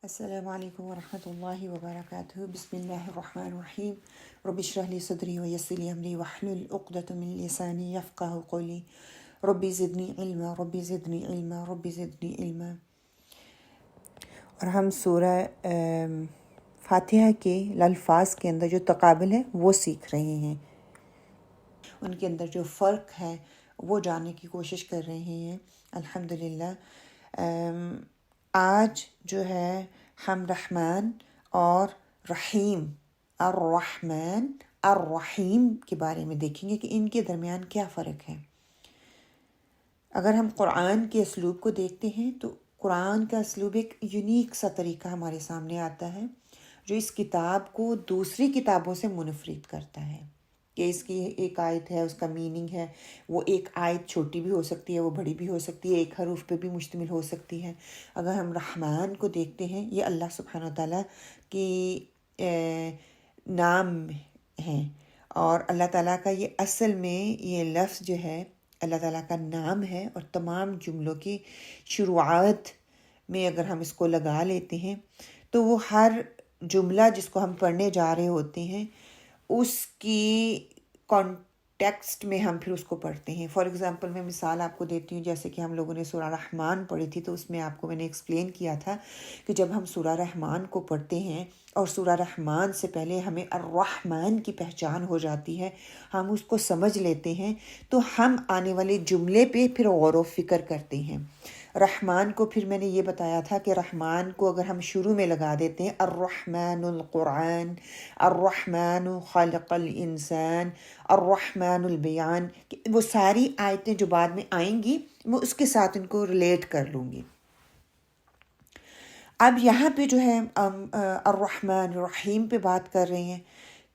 السلام علیکم ورحمۃ اللہ وبرکاتہ۔ بسم اللہ الرحمن الرحیم۔ رب اشرح لی صدری ویسر لی امری واحلل عقدۃ من لسانی یفقہوا قولی۔ رب زدنی علما رب زدنی علما رب زدنی علما۔ اور ہم سورہ فاتحہ کے الفاظ کے اندر جو تقابل ہے وہ سیکھ رہے ہیں، ان کے اندر جو فرق ہے وہ جاننے کی کوشش کر رہے ہیں الحمدللہ۔ آج جو ہے ہم رحمان اور رحیم، الرحمن الرحیم کے بارے میں دیکھیں گے کہ ان کے درمیان کیا فرق ہے۔ اگر ہم قرآن کے اسلوب کو دیکھتے ہیں تو قرآن کا اسلوب ایک یونیک سا طریقہ ہمارے سامنے آتا ہے جو اس کتاب کو دوسری کتابوں سے منفرد کرتا ہے، کہ اس کی ایک آیت ہے، اس کا میننگ ہے، وہ ایک آیت چھوٹی بھی ہو سکتی ہے، وہ بڑی بھی ہو سکتی ہے، ایک حروف پہ بھی مشتمل ہو سکتی ہے۔ اگر ہم رحمان کو دیکھتے ہیں، یہ اللہ سبحانہ وتعالیٰ کی نام ہیں، اور اللہ تعالیٰ کا یہ اصل میں یہ لفظ جو ہے اللہ تعالیٰ کا نام ہے، اور تمام جملوں کی شروعات میں اگر ہم اس کو لگا لیتے ہیں تو وہ ہر جملہ جس کو ہم پڑھنے جا رہے ہوتے ہیں اس کی کانٹیکسٹ میں ہم پھر اس کو پڑھتے ہیں۔ فار ایگزامپل میں مثال آپ کو دیتی ہوں، جیسے کہ ہم لوگوں نے سورہ رحمان پڑھی تھی، تو اس میں آپ کو میں نے ایکسپلین کیا تھا کہ جب ہم سورہ رحمان کو پڑھتے ہیں اور سورہ رحمان سے پہلے ہمیں الرحمن کی پہچان ہو جاتی ہے، ہم اس کو سمجھ لیتے ہیں، تو ہم آنے والے جملے پہ پھر غور و فکر کرتے ہیں۔ رحمان کو پھر میں نے یہ بتایا تھا کہ رحمان کو اگر ہم شروع میں لگا دیتے ہیں الرحمن القرآن، الرحمن خلق الانسان، الرحمن البیان، وہ ساری آیتیں جو بعد میں آئیں گی وہ اس کے ساتھ ان کو ریلیٹ کر لوں گی۔ اب یہاں پہ جو ہے الرحمن الرحیم پہ بات کر رہے ہیں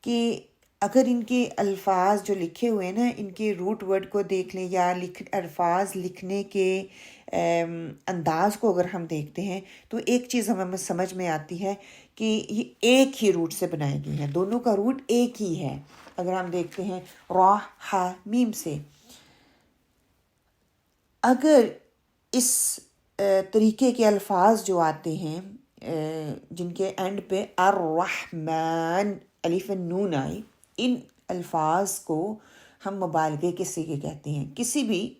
کہ اگر ان کے الفاظ جو لکھے ہوئے ہیں نا، ان کے روٹ ورڈ کو دیکھ لیں یا الفاظ لکھنے کے انداز کو اگر ہم دیکھتے ہیں تو ایک چیز ہمیں سمجھ میں آتی ہے کہ یہ ایک ہی روٹ سے بنائی گئی ہیں، دونوں کا روٹ ایک ہی ہے۔ اگر ہم دیکھتے ہیں را ہا میم سے، اگر اس طریقے کے الفاظ جو آتے ہیں جن کے اینڈ پہ الرحمن الف نون آئی، ان الفاظ کو ہم مبالغے کے صیغے کہتے ہیں۔ کسی بھی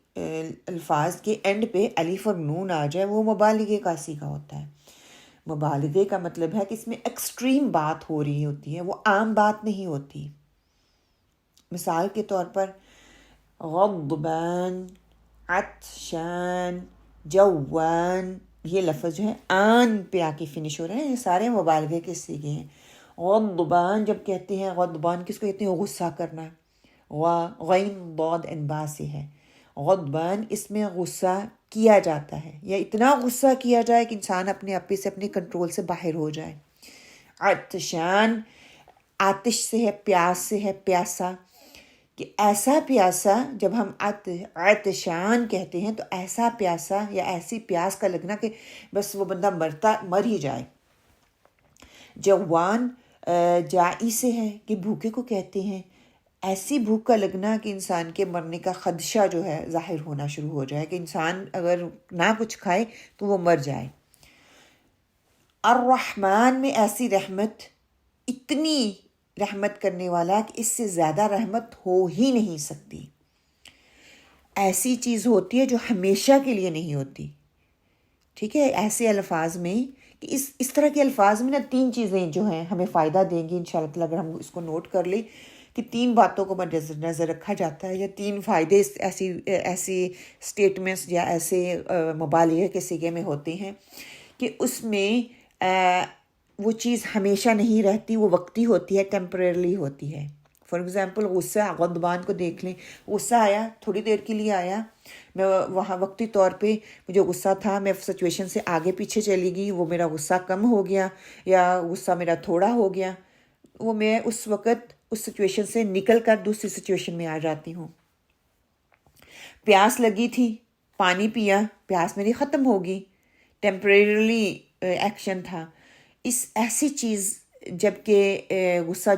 الفاظ کے اینڈ پہ الف اور نون آ جائے وہ مبالغے کا صیغہ ہوتا ہے۔ مبالغے کا مطلب ہے کہ اس میں ایکسٹریم بات ہو رہی ہوتی ہے، وہ عام بات نہیں ہوتی۔ مثال کے طور پر غضبان، عطشان، جوان، یہ لفظ جو ہے آن پہ آ کے فنش ہو رہے ہیں، یہ سارے مبالغے کے صیغے ہیں۔ غضبان جب کہتے ہیں، غضبان کس کو کہتے ہیں؟ غصہ کرنا، غین ضاد ان با سے ہے۔ غضبان اس میں غصہ کیا جاتا ہے، یا اتنا غصہ کیا جائے کہ انسان اپنے آپ سے اپنے کنٹرول سے باہر ہو جائے۔ عطشان آتش سے ہے، پیاس سے ہے، پیاسا، کہ ایسا پیاسا، جب ہم عطشان کہتے ہیں تو ایسا پیاسا یا ایسی پیاس کا لگنا کہ بس وہ بندہ مر ہی جائے۔ جوان جائی سے ہے کہ بھوکے کو کہتے ہیں، ایسی بھوک کا لگنا کہ انسان کے مرنے کا خدشہ جو ہے ظاہر ہونا شروع ہو جائے، کہ انسان اگر نہ کچھ کھائے تو وہ مر جائے۔ الرحمن میں ایسی رحمت، اتنی رحمت کرنے والا کہ اس سے زیادہ رحمت ہو ہی نہیں سکتی۔ ایسی چیز ہوتی ہے جو ہمیشہ کے لیے نہیں ہوتی، ٹھیک ہے؟ ایسے الفاظ میں کہ اس طرح کے الفاظ میں نا تین چیزیں جو ہیں ہمیں فائدہ دیں گی انشاءاللہ تعالیٰ، اگر ہم اس کو نوٹ کر لیں کہ تین باتوں کو مد نظر رکھا جاتا ہے، یا تین فائدے ایسی سٹیٹمنٹس یا ایسے مبالغے کے صیغے میں ہوتے ہیں کہ اس میں وہ چیز ہمیشہ نہیں رہتی، وہ وقتی ہوتی ہے، ٹیمپریرلی ہوتی ہے۔ فار ایگزامپل غصہ، غضبان کو دیکھ لیں، غصہ آیا، تھوڑی دیر کے لیے آیا، میں وہاں وقتی طور پہ مجھے غصہ تھا، میں سچویشن سے آگے پیچھے چلی گئی، وہ میرا غصہ کم ہو گیا یا غصہ میرا تھوڑا ہو گیا، وہ میں اس وقت اس سچویشن سے نکل کر دوسری سچویشن میں آ جاتی ہوں۔ پیاس لگی تھی، پانی پیا، پیاس میری ختم ہوگی، ٹیمپریرلی ایکشن تھا۔ ایسی چیز جب کہ غصہ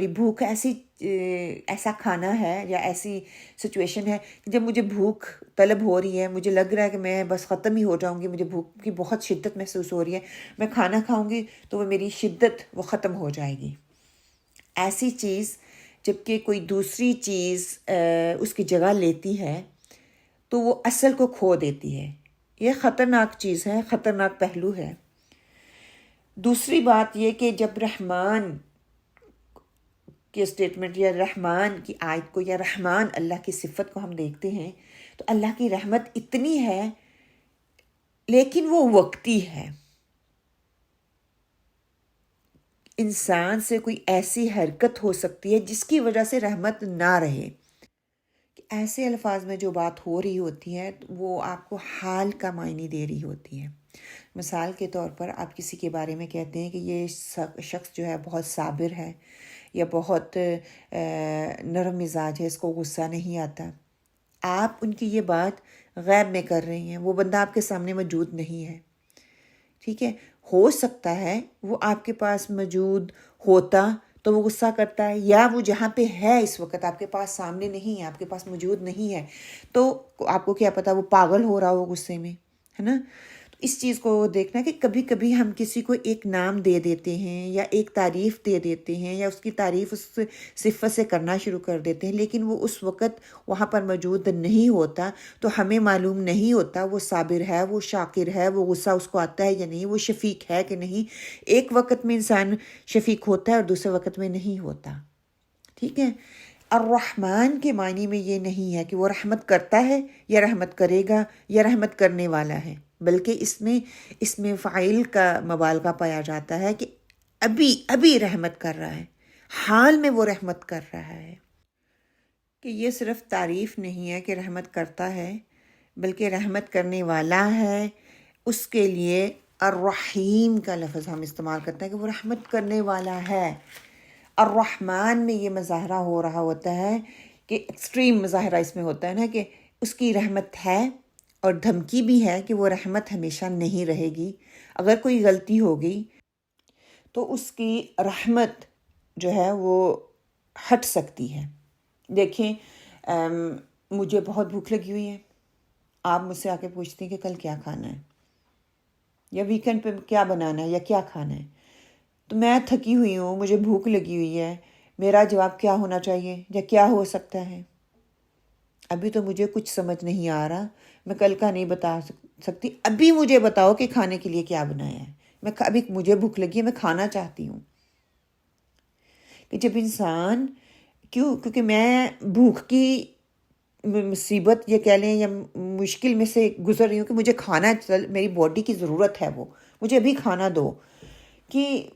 بھوک ایسی ایسا کھانا ہے یا ایسی سچویشن ہے جب مجھے بھوک طلب ہو رہی ہے، مجھے لگ رہا ہے کہ میں بس ختم ہی ہو جاؤں گی، مجھے بھوک کی بہت شدت محسوس ہو رہی ہے، میں کھانا کھاؤں گی تو وہ میری شدت وہ ختم ہو جائے گی۔ ایسی چیز جب کہ کوئی دوسری چیز اس کی جگہ لیتی ہے تو وہ اصل کو کھو دیتی ہے۔ یہ خطرناک چیز ہے، خطرناک پہلو ہے۔ دوسری بات یہ کہ جب رحمان کی اسٹیٹمنٹ یا رحمان کی آیت کو یا رحمان اللہ کی صفت کو ہم دیکھتے ہیں تو اللہ کی رحمت اتنی ہے لیکن وہ وقتی ہے۔ انسان سے کوئی ایسی حرکت ہو سکتی ہے جس کی وجہ سے رحمت نہ رہے۔ ایسے الفاظ میں جو بات ہو رہی ہوتی ہے وہ آپ کو حال کا معنی دے رہی ہوتی ہے۔ مثال کے طور پر آپ کسی کے بارے میں کہتے ہیں کہ یہ شخص جو ہے بہت صابر ہے یا بہت نرم مزاج ہے، اس کو غصہ نہیں آتا۔ آپ ان کی یہ بات غیب میں کر رہی ہیں، وہ بندہ آپ کے سامنے موجود نہیں ہے، ٹھیک ہے؟ ہو سکتا ہے وہ آپ کے پاس موجود ہوتا تو وہ غصہ کرتا ہے، یا وہ جہاں پہ ہے اس وقت آپ کے پاس سامنے نہیں ہے، آپ کے پاس موجود نہیں ہے، تو آپ کو کیا پتا وہ پاگل ہو رہا ہو غصے میں، ہے نا؟ تو اس چیز کو دیکھنا کہ کبھی کبھی ہم کسی کو ایک نام دے دیتے ہیں یا ایک تعریف دے دیتے ہیں یا اس کی تعریف اس صفت سے کرنا شروع کر دیتے ہیں، لیکن وہ اس وقت وہاں پر موجود نہیں ہوتا تو ہمیں معلوم نہیں ہوتا وہ صابر ہے، وہ شاکر ہے، وہ غصہ اس کو آتا ہے یا نہیں، وہ شفیق ہے کہ نہیں۔ ایک وقت میں انسان شفیق ہوتا ہے اور دوسرے وقت میں نہیں ہوتا، ٹھیک ہے؟ الرحمن کے معنی میں یہ نہیں ہے کہ وہ رحمت کرتا ہے یا رحمت کرے گا یا رحمت کرنے والا ہے، بلکہ اس میں فاعل کا مبالغہ پایا جاتا ہے کہ ابھی رحمت کر رہا ہے، حال میں وہ رحمت کر رہا ہے۔ کہ یہ صرف تعریف نہیں ہے کہ رحمت کرتا ہے، بلکہ رحمت کرنے والا ہے۔ اس کے لیے الرحیم کا لفظ ہم استعمال کرتے ہیں کہ وہ رحمت کرنے والا ہے۔ الرحمن میں یہ مظاہرہ ہو رہا ہوتا ہے کہ ایکسٹریم مظاہرہ اس میں ہوتا ہے نا کہ اس کی رحمت ہے اور دھمکی بھی ہے کہ وہ رحمت ہمیشہ نہیں رہے گی۔ اگر کوئی غلطی ہو گئی تو اس کی رحمت جو ہے وہ ہٹ سکتی ہے۔ دیکھیں مجھے بہت بھوک لگی ہوئی ہے، آپ مجھ سے آ کے پوچھتے ہیں کہ کل کیا کھانا ہے یا ویکنڈ پہ کیا بنانا ہے یا کیا کھانا ہے، تو میں تھکی ہوئی ہوں، مجھے بھوک لگی ہوئی ہے، میرا جواب کیا ہونا چاہیے یا کیا ہو سکتا ہے؟ ابھی تو مجھے کچھ سمجھ نہیں آ رہا، میں کل کا نہیں بتا سکتی، ابھی مجھے بتاؤ کہ کھانے کے لیے کیا بنایا ہے، ابھی مجھے بھوک لگی ہے، میں کھانا چاہتی ہوں۔ کہ جب انسان کیونکہ میں بھوک کی مصیبت یہ کہہ لیں یا مشکل میں سے گزر رہی ہوں کہ مجھے کھانا میری باڈی کی ضرورت ہے، وہ مجھے ابھی کھانا دو۔ کہ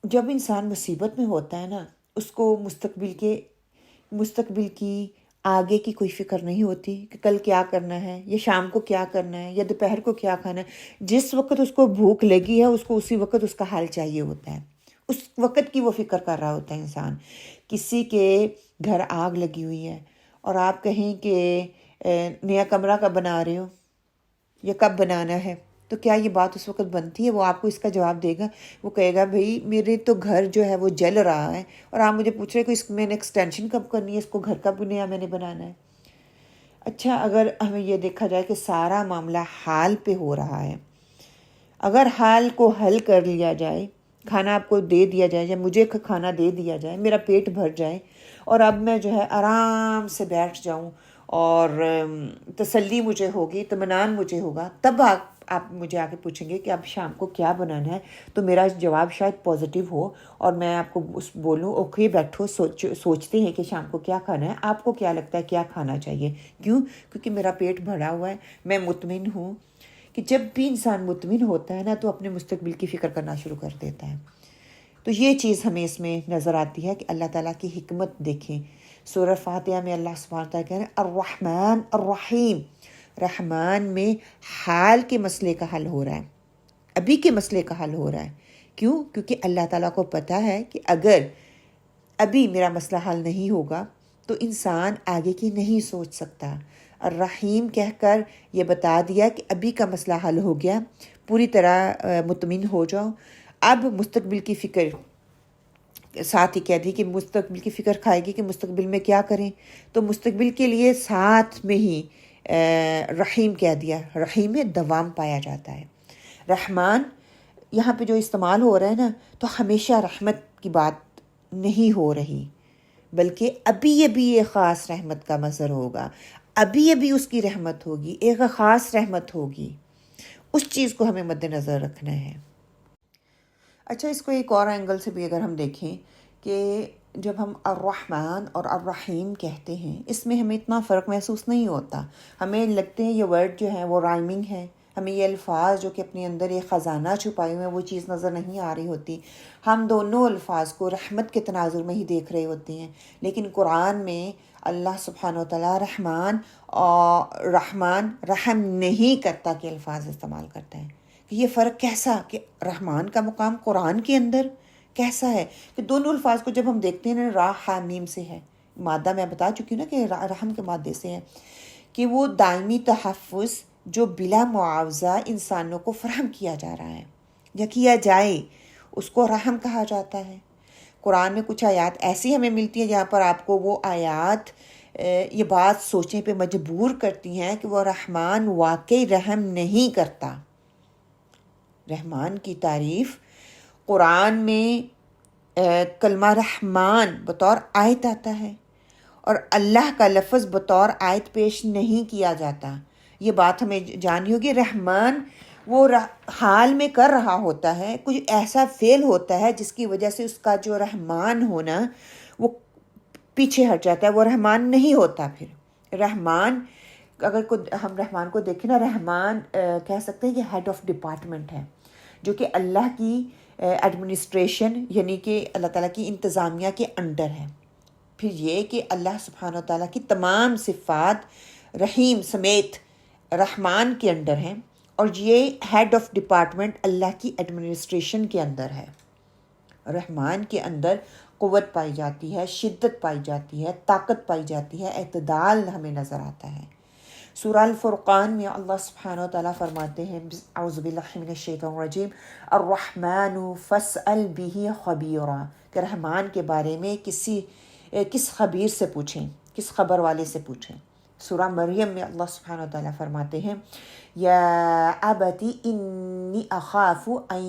جب انسان مصیبت میں ہوتا ہے نا، اس کو مستقبل کی آگے کی کوئی فکر نہیں ہوتی کہ کل کیا کرنا ہے یا شام کو کیا کرنا ہے یا دوپہر کو کیا کھانا ہے۔ جس وقت اس کو بھوک لگی ہے اس کو اسی وقت اس کا حال چاہیے ہوتا ہے، اس وقت کی وہ فکر کر رہا ہوتا ہے انسان۔ کسی کے گھر آگ لگی ہوئی ہے اور آپ کہیں کہ نیا کمرہ کب بنا رہے ہو یا کب بنانا ہے، تو کیا یہ بات اس وقت بنتی ہے؟ وہ آپ کو اس کا جواب دے گا، وہ کہے گا بھئی میرے تو گھر جو ہے وہ جل رہا ہے اور آپ مجھے پوچھ رہے کہ اس میں نے ایکسٹینشن کب کرنی ہے، اس کو گھر کب نیا میں نے بنانا ہے۔ اچھا، اگر ہمیں یہ دیکھا جائے کہ سارا معاملہ حال پہ ہو رہا ہے، اگر حال کو حل کر لیا جائے، کھانا آپ کو دے دیا جائے یا مجھے کھانا دے دیا جائے، میرا پیٹ بھر جائے اور اب میں جو ہے آرام سے بیٹھ جاؤں اور تسلی مجھے ہوگی، اطمینان مجھے ہوگا، تب آپ مجھے آ کے پوچھیں گے کہ اب شام کو کیا بنانا ہے، تو میرا جواب شاید پازیٹیو ہو اور میں آپ کو بولوں اوکے بیٹھو سوچتے ہیں کہ شام کو کیا کھانا ہے، آپ کو کیا لگتا ہے کیا کھانا چاہیے؟ کیونکہ میرا پیٹ بھرا ہوا ہے، میں مطمئن ہوں۔ کہ جب بھی انسان مطمئن ہوتا ہے نا تو اپنے مستقبل کی فکر کرنا شروع کر دیتا ہے۔ تو یہ چیز ہمیں اس میں نظر آتی ہے کہ اللہ تعالیٰ کی حکمت دیکھیں۔ سورہ فاتحہ میں اللہ سبحانہ تعالیٰ کہہ رہے ہیں الرحمن الرحیم، رحمان میں حال کے مسئلے کا حل ہو رہا ہے، ابھی کے مسئلے کا حل ہو رہا ہے۔ کیونکہ اللہ تعالیٰ کو پتہ ہے کہ اگر ابھی میرا مسئلہ حل نہیں ہوگا تو انسان آگے کی نہیں سوچ سکتا۔ الرحیم کہہ کر یہ بتا دیا کہ ابھی کا مسئلہ حل ہو گیا، پوری طرح مطمئن ہو جاؤ، اب مستقبل کی فکر ساتھ ہی کہہ دی کہ مستقبل کی فکر کھائے گی کہ مستقبل میں کیا کریں، تو مستقبل کے لیے ساتھ میں ہی رحیم کہہ دیا. رحیم میں دوام پایا جاتا ہے. رحمان یہاں پہ جو استعمال ہو رہا ہے نا، تو ہمیشہ رحمت کی بات نہیں ہو رہی، بلکہ ابھی ابھی ایک خاص رحمت کا مظہر ہوگا، ابھی ابھی اس کی رحمت ہوگی، ایک خاص رحمت ہوگی. اس چیز کو ہمیں مد نظر رکھنا ہے. اچھا، اس کو ایک اور اینگل سے بھی اگر ہم دیکھیں کہ جب ہم الرحمن اور الرحیم کہتے ہیں، اس میں ہمیں اتنا فرق محسوس نہیں ہوتا. ہمیں لگتے ہیں یہ ورڈ جو ہے وہ رائمنگ ہے، ہمیں یہ الفاظ جو کہ اپنے اندر ایک خزانہ چھپائے ہوئے ہیں وہ چیز نظر نہیں آ رہی ہوتی. ہم دونوں الفاظ کو رحمت کے تناظر میں ہی دیکھ رہے ہوتے ہیں. لیکن قرآن میں اللہ سبحانہ و تعالیٰ رحمان اور رحمان رحم نہیں کرتا کہ الفاظ استعمال کرتا ہے. کہ یہ فرق کیسا کہ رحمان کا مقام قرآن کے اندر کیسا ہے کہ دونوں الفاظ کو جب ہم دیکھتے ہیں نا، را ہا میم سے ہے. مادہ میں بتا چکی ہوں نا کہ رحم کے مادے سے ہے، کہ وہ دائمی تحفظ جو بلا معاوضہ انسانوں کو فراہم کیا جا رہا ہے یا کیا جائے، اس کو رحم کہا جاتا ہے. قرآن میں کچھ آیات ایسی ہمیں ملتی ہیں جہاں پر آپ کو وہ آیات یہ بات سوچنے پہ مجبور کرتی ہیں کہ وہ رحمان واقعی رحم نہیں کرتا. رحمان کی تعریف قرآن میں کلمہ رحمان بطور آیت آتا ہے، اور اللہ کا لفظ بطور آیت پیش نہیں کیا جاتا. یہ بات ہمیں جانی ہوگی. رحمان وہ حال میں کر رہا ہوتا ہے، کچھ ایسا فعل ہوتا ہے جس کی وجہ سے اس کا جو رحمان ہونا وہ پیچھے ہٹ جاتا ہے، وہ رحمان نہیں ہوتا. پھر رحمان اگر ہم رحمان کو دیکھیں نا، رحمان کہہ سکتے ہیں کہ ہیڈ آف ڈپارٹمنٹ ہے، جو کہ اللہ کی ایڈمنسٹریشن یعنی کہ اللہ تعالیٰ کی انتظامیہ کے انڈر ہے. پھر یہ کہ اللہ سبحانہ و تعالیٰ کی تمام صفات رحیم سمیت رحمان کے انڈر ہیں، اور یہ ہیڈ آف ڈپارٹمنٹ اللہ کی ایڈمنسٹریشن کے اندر ہے. رحمان کے اندر قوت پائی جاتی ہے، شدت پائی جاتی ہے، طاقت پائی جاتی ہے، اعتدال ہمیں نظر آتا ہے. سورہ الفرقان میں اللہ سبحانہ و تعالیٰ فرماتے ہیں، اعوذ باللہ من الشیطان الرجیم، الرحمن فاسأل بہ خبیرا، کہ رحمان کے بارے میں کس خبیر سے پوچھیں، کس خبر والے سے پوچھیں. سورہ مریم میں اللہ سبحانہ و تعالیٰ فرماتے ہیں، یا ابت انی اخاف ان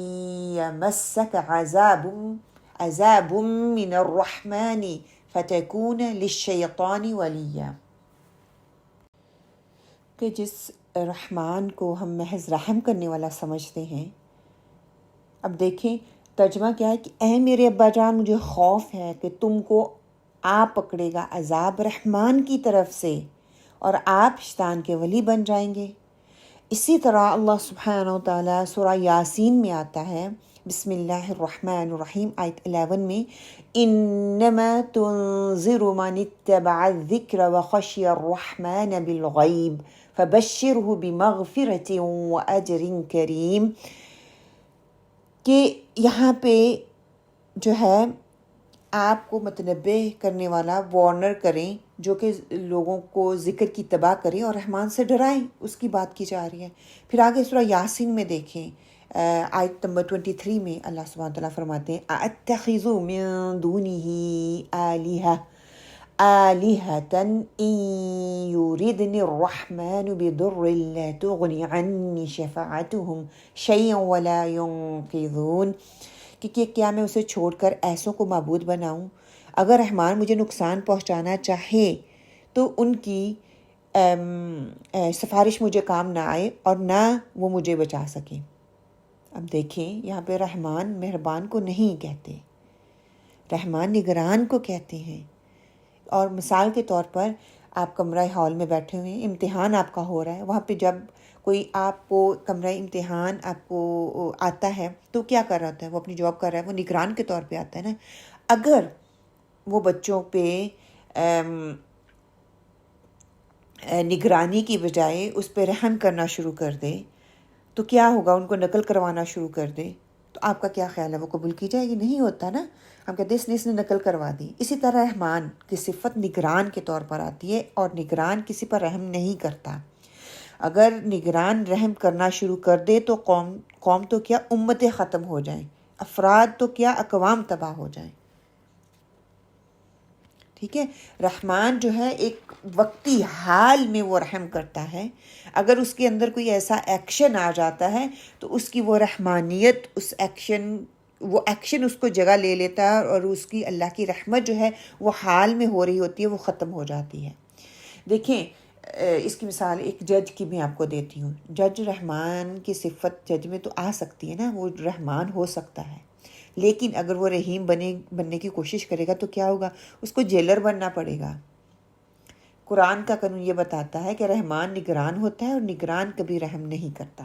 یمسک عذاب من الرحمن فتکون للشیطان ولیا. کہ جس رحمان کو ہم محض رحم کرنے والا سمجھتے ہیں، اب دیکھیں ترجمہ کیا ہے کہ اے میرے ابا جان، مجھے خوف ہے کہ تم کو پکڑے گا عذاب رحمان کی طرف سے اور آپ شیطان کے ولی بن جائیں گے. اسی طرح اللہ سبحانہ و تعالیٰ سورہ یاسین میں آتا ہے، بسم اللہ الرحمن الرحیم، آیت 11 میں، انما تنذر من اتبع الذکر وخشی الرحمن بالغیب فبشرہ بمغفرۃ واجر کریم. کہ یہاں پہ جو ہے آپ کو متنبع کرنے والا، وارنر کریں، جو کہ لوگوں کو ذکر کی اتباع کریں اور رحمان سے ڈرائیں، اس کی بات کی جا رہی ہے. پھر آگے سورہ یاسین میں دیکھیں، آیت نمبر 23 میں اللہ سبحانہ تعالیٰ فرماتے ہیں، اَأَتَّخِذُ مِن دُونِهِ آلِهَةً إِن يُرِدْنِ الرَّحْمَنُ بِضُرٍّ لَا تُغْنِ عَنِّي شَفَاعَتُهُمْ شَيْئًا وَلَا يُنقِذُونَ. کہ کیا میں اسے چھوڑ کر ایسوں کو معبود بناؤں؟ اگر رحمان مجھے نقصان پہنچانا چاہے تو ان کی سفارش مجھے کام نہ آئے اور نہ وہ مجھے بچا سکیں. اب دیکھیں یہاں پہ رحمان مہربان کو نہیں کہتے، رحمان نگران کو کہتے ہیں. اور مثال کے طور پر آپ کمرہ ہال میں بیٹھے ہوئے ہیں، امتحان آپ کا ہو رہا ہے، وہاں پہ جب کوئی آپ کو کمرہ امتحان آپ کو آتا ہے تو کیا کر رہا ہوتا ہے؟ وہ اپنی جاب کر رہا ہے، وہ نگران کے طور پہ آتا ہے نا. اگر وہ بچوں پہ نگرانی کی بجائے اس پہ رحم کرنا شروع کر دے تو کیا ہوگا؟ ان کو نقل کروانا شروع کر دے تو آپ کا کیا خیال ہے؟ وہ قبول کی جائے گی؟ نہیں ہوتا نا. ہم کہتے ہیں اس نے نقل کروا دی. اسی طرح رحمان کی صفت نگران کے طور پر آتی ہے، اور نگران کسی پر رحم نہیں کرتا. اگر نگران رحم کرنا شروع کر دے تو قوم تو کیا امتیں ختم ہو جائیں، افراد تو کیا اقوام تباہ ہو جائیں. ٹھیک ہے. رحمان جو ہے ایک وقتی حال میں وہ رحم کرتا ہے. اگر اس کے اندر کوئی ایسا ایکشن آ جاتا ہے تو اس کی وہ رحمانیت، وہ ایکشن اس کو جگہ لے لیتا ہے، اور اس کی اللہ کی رحمت جو ہے وہ حال میں ہو رہی ہوتی ہے، وہ ختم ہو جاتی ہے. دیکھیں اس کی مثال ایک جج کی میں آپ کو دیتی ہوں. جج رحمان کی صفت جج میں تو آ سکتی ہے نا، وہ رحمان ہو سکتا ہے، لیکن اگر وہ رحیم بننے کی کوشش کرے گا تو کیا ہوگا؟ اس کو جیلر بننا پڑے گا. قرآن کا قانون یہ بتاتا ہے کہ رحمان نگران ہوتا ہے اور نگران کبھی رحم نہیں کرتا.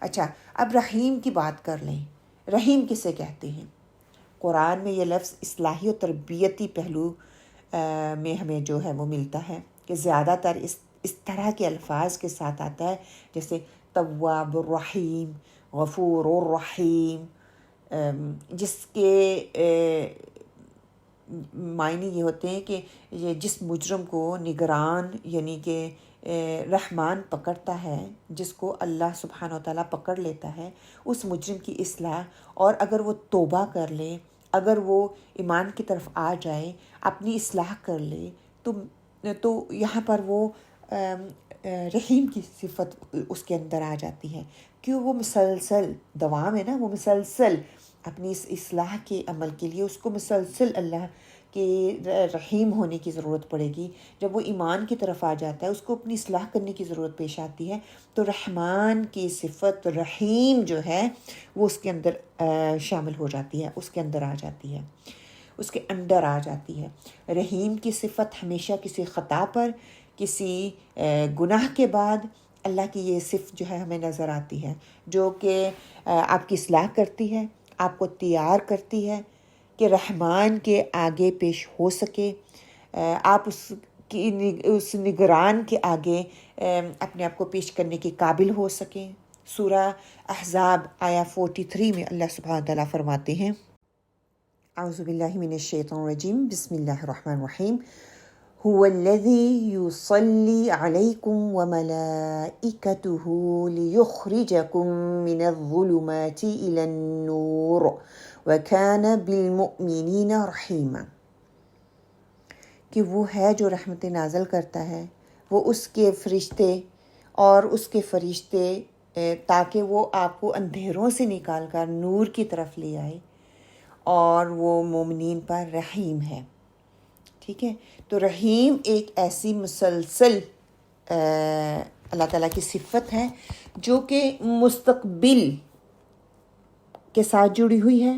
اچھا، اب رحیم کی بات کر لیں. رحیم کسے کہتے ہیں؟ قرآن میں یہ لفظ اصلاحی اور تربیتی پہلو میں ہمیں جو ہے وہ ملتا ہے کہ زیادہ تر اس طرح کے الفاظ کے ساتھ آتا ہے، جیسے تواب الرحیم، غفور الرحیم، جس کے معنی یہ ہوتے ہیں کہ یہ جس مجرم کو نگران یعنی کہ رحمان پکڑتا ہے، جس کو اللہ سبحانہ و تعالیٰ پکڑ لیتا ہے، اس مجرم کی اصلاح، اور اگر وہ توبہ کر لے، اگر وہ ایمان کی طرف آ جائے، اپنی اصلاح کر لے، تو یہاں پر وہ رحیم کی صفت اس کے اندر آ جاتی ہے. کیوں؟ وہ مسلسل دوام ہے نا، وہ مسلسل اپنی اس اصلاح کے عمل کے لیے اس کو مسلسل اللہ کے رحیم ہونے کی ضرورت پڑے گی. جب وہ ایمان کی طرف آ جاتا ہے، اس کو اپنی اصلاح کرنے کی ضرورت پیش آتی ہے، تو رحمان کی صفت رحیم جو ہے وہ اس کے اندر شامل ہو جاتی ہے، اس کے اندر آ جاتی ہے، اس کے اندر آ جاتی ہے. رحیم کی صفت ہمیشہ کسی خطا پر، کسی گناہ کے بعد اللہ کی یہ صفت جو ہے ہمیں نظر آتی ہے، جو کہ آپ کی اصلاح کرتی ہے، آپ کو تیار کرتی ہے کہ رحمان کے آگے پیش ہو سکے، آپ اس نگران کے آگے اپنے آپ کو پیش کرنے کے قابل ہو سکیں. سورہ احزاب آیا 43 میں اللہ سبحانہ تعالیٰ فرماتے ہیں، اعوذ باللہ من الشیطان الرجیم، بسم اللہ الرحمن الرحیم، هو الذي يصلي عليكم وملائكته ليخرجكم من الظلمات إلى النور وكان بالمؤمنين رحيما. کہ وہ ہے جو رحمت نازل کرتا ہے، وہ اس کے فرشتے اور اس کے فرشتے تاکہ وہ آپ کو اندھیروں سے نکال کر نور کی طرف لے آئے، اور وہ مومنین پر رحیم ہے. ٹھیک ہے، تو رحیم ایک ایسی مسلسل اللہ تعالیٰ کی صفت ہے جو کہ مستقبل کے ساتھ جڑی ہوئی ہے.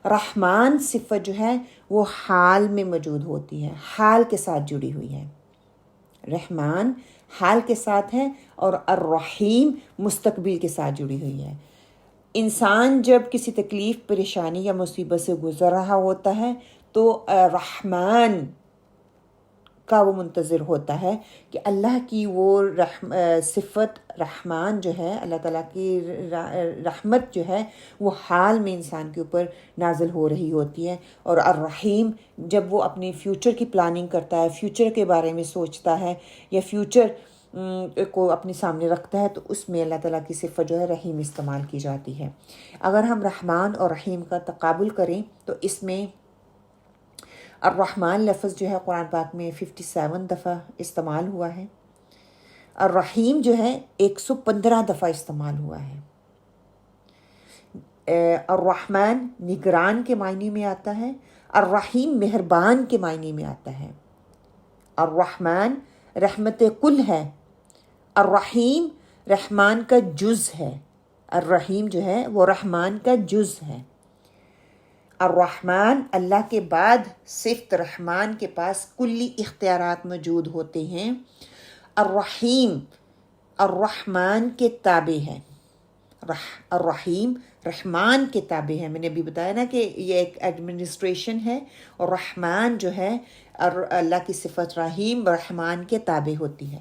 رحمان صفت جو ہے وہ حال میں موجود ہوتی ہے، حال کے ساتھ جڑی ہوئی ہے. رحمان حال کے ساتھ ہے اور الرحیم مستقبل کے ساتھ جڑی ہوئی ہے. انسان جب کسی تکلیف، پریشانی یا مصیبت سے گزر رہا ہوتا ہے تو رحمان کا وہ منتظر ہوتا ہے کہ اللہ کی وہ صفت رحمان جو ہے، اللہ تعالیٰ کی رحمت جو ہے وہ حال میں انسان کے اوپر نازل ہو رہی ہوتی ہے. اور الرحیم جب وہ اپنی فیوچر کی پلاننگ کرتا ہے، فیوچر کے بارے میں سوچتا ہے یا فیوچر کو اپنے سامنے رکھتا ہے، تو اس میں اللہ تعالیٰ کی صفت جو ہے رحیم استعمال کی جاتی ہے. اگر ہم رحمان اور رحیم کا تقابل کریں تو اس میں الرحمن لفظ جو ہے قرآن پاک میں 57 دفعہ استعمال ہوا ہے. الرحیم جو ہے 115 دفعہ استعمال ہوا ہے. الرحمن نگران کے معنی میں آتا ہے، الرحیم مہربان کے معنی میں آتا ہے. الرحمن رحمت کل ہے، الرحیم رحمان کا جز ہے. الرحیم جو ہے وہ رحمان کا جز ہے. الرحمن اللہ کے بعد صرف رحمان کے پاس کلی اختیارات موجود ہوتے ہیں. الرحیم الرحمن کے تابع ہے. الرحیم رحمان کے تابع ہے. میں نے ابھی بتایا نا کہ یہ ایک ایڈمنسٹریشن ہے، اور رحمان جو ہے اللہ کی صفت رحیم رحمان کے تابع ہوتی ہے.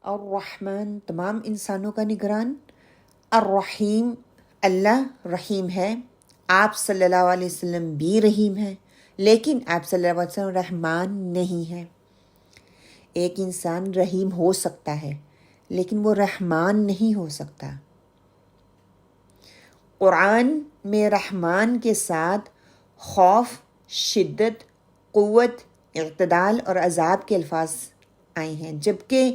الرحمن تمام انسانوں کا نگران. الرحیم اللہ رحیم ہے. آپ صلی اللہ علیہ وسلم بھی رحیم ہیں، لیکن آپ صلی اللہ علیہ وسلم رحمان نہیں ہیں. ایک انسان رحیم ہو سکتا ہے لیکن وہ رحمان نہیں ہو سکتا. قرآن میں رحمان کے ساتھ خوف، شدت قوت، اعتدال اور عذاب کے الفاظ آئے ہیں، جبکہ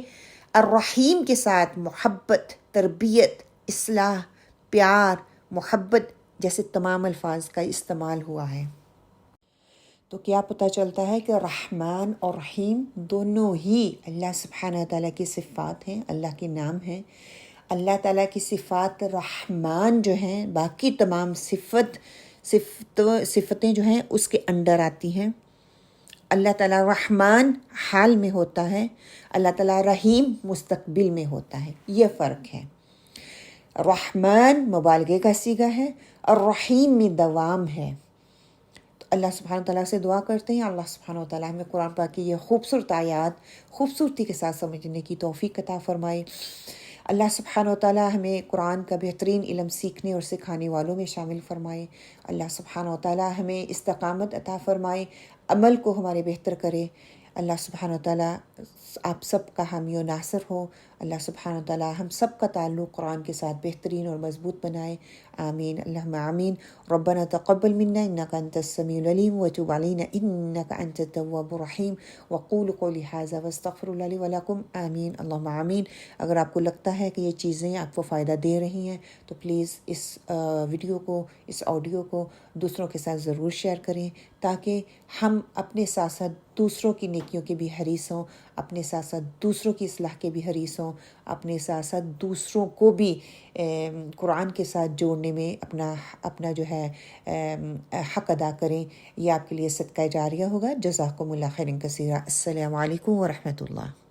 الرحیم کے ساتھ محبت، تربیت، اصلاح، پیار، محبت جیسے تمام الفاظ کا استعمال ہوا ہے۔ تو کیا پتہ چلتا ہے کہ رحمان اور رحیم دونوں ہی اللہ سبحانہ تعالیٰ کی صفات ہیں، اللہ کے نام ہیں۔ اللہ تعالیٰ کی صفات رحمان جو ہیں، باقی تمام صفتیں جو ہیں اس کے انڈر آتی ہیں۔ اللہ تعالیٰ رحمان حال میں ہوتا ہے، اللہ تعالیٰ رحیم مستقبل میں ہوتا ہے، یہ فرق ہے۔ رحمان مبالغے کا صیغہ ہے اور رحیم میں دوام ہے۔ تو اللہ سبحانہ تعالیٰ سے دعا کرتے ہیں اللہ سبحانہ تعالیٰ ہمیں قرآن پاک کی یہ خوبصورت آیات خوبصورتی کے ساتھ سمجھنے کی توفیق عطا فرمائے۔ اللہ سبحانہ تعالیٰ ہمیں قرآن کا بہترین علم سیکھنے اور سکھانے والوں میں شامل فرمائے۔ اللہ سبحانہ تعالیٰ ہمیں استقامت عطا فرمائے، عمل کو ہمارے بہتر کرے۔ اللہ سبحانہ تعالیٰ آپ سب کا حامی و ناصر ہو۔ اللہ سبحانہ تعالیٰ ہم سب کا تعلق قرآن کے ساتھ بہترین اور مضبوط بنائے۔ آمین اللہم آمین۔ ربنا تقبل منا انک انت السمیع العلیم وتب علینا انک انت التواب الرحیم وقولوا قولی ھذا واستغفر اللہ لی ولکم۔ آمین اللہم آمین۔ اگر آپ کو لگتا ہے کہ یہ چیزیں آپ کو فائدہ دے رہی ہیں تو پلیز اس ویڈیو کو، اس آڈیو کو دوسروں کے ساتھ ضرور شیئر کریں، تاکہ ہم اپنے ساتھ ساتھ دوسروں کی نیکیوں کے بھی حریص ہوں، اپنے ساتھ ساتھ دوسروں کی اصلاح کے بھی حریص ہوں، اپنے ساتھ ساتھ دوسروں کو بھی قرآن کے ساتھ جوڑنے میں اپنا جو ہے حق ادا کریں۔ یہ آپ کے لیے صدقہ جاریہ ہوگا۔ جزاکم اللہ خیرا کثیرا۔ السلام علیکم ورحمۃ اللہ۔